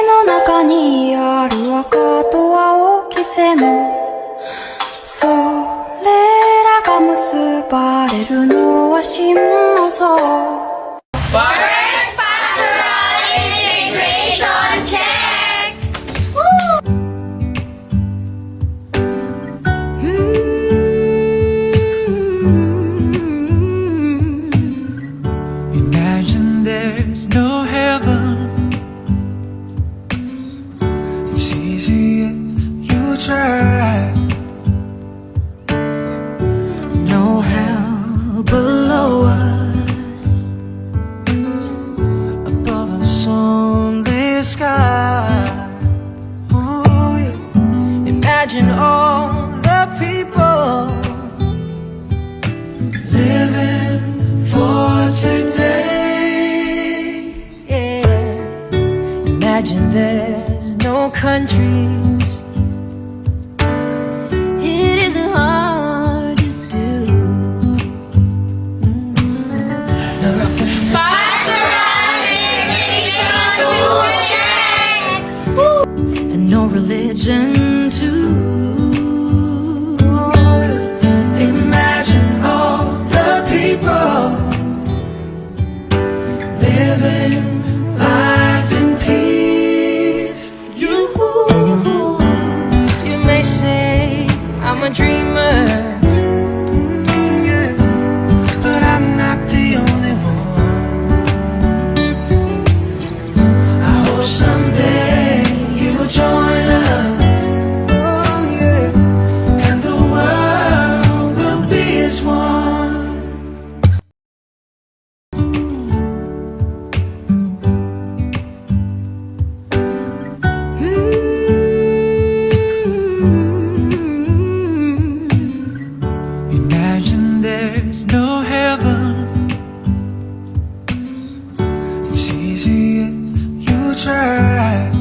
の中にある赤と青き線それらが結ばれるのは真の像 Forest Pastoral Integration Check! Imagine there's no heaven. It's easy if you try. No hell below us. Above us only sky. Oh, yeah. Imagine all the people living for today. Yeah. Imagine there's no countries. It isn't hard to do. Nothing. Pastoral Integration Check! And no religion too. Imagine all the people living life in peace. You may say I'm a dreamer, yeah, but I'm not the only one. I hope someday you will join us. Oh yeah, and the world will be as one. Imagine there's no heaven. It's easy if you try.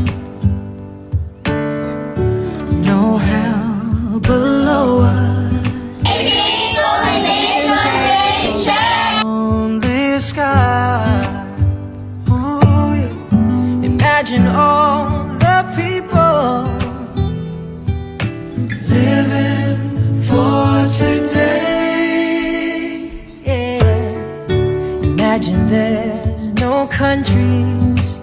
No hell below us. Only sky. Oh, yeah. Imagine all the people living for today. Yeah. Imagine there's no countries.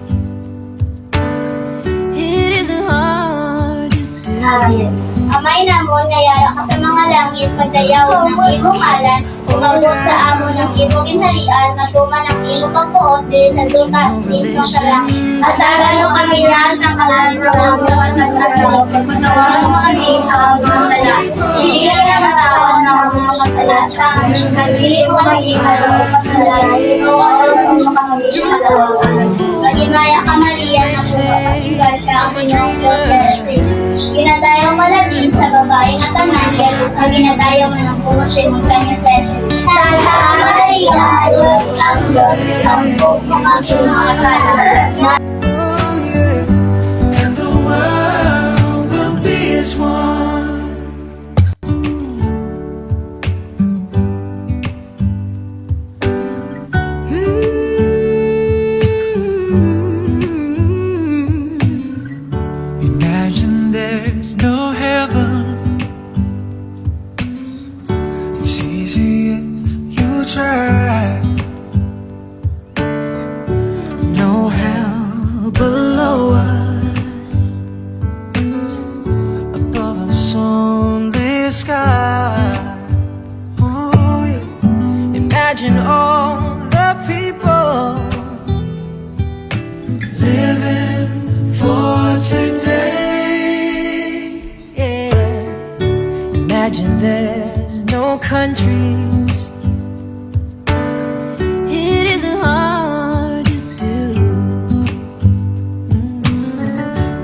It isn't hard to do. Amay namon, ngayara ka sa mga langit, pagdayaw ng imong alan, umabot sa amo ng imong ginharian, matuman ang imong pagpuot, diri sa lutas, mismo sa langit. At tagalo kami lahat ng kalalagyan ng mga nagkakaroon, pagpatawaran mo kami sa mga sala. Sige na matawad ng mga kasalatan, hindi mo kami kalawang kasalan, ito ang mga kami sa lawakan. Magimaya ka Maria, na pumapatigal ka ang inyong Diyos kasi. Ginadayo malagi sa babae na tanan, kaya ginadayo man ang puso mo sa Yesus. Santa Maria, Diyos ang Diyos, ang buong mga pinakakala. Oh yeah, and the world will be as one. Imagine there's no heaven. It's easy if you try. No hell below us. Above us only sky. Oh yeah. Imagine all the people living for today. Yeah. Imagine there's no countries. It isn't hard to do.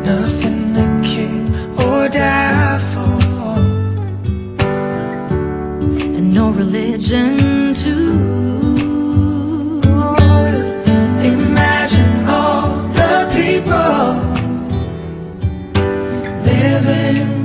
Nothing to kill or die for. And no religion too. Imagine all the people living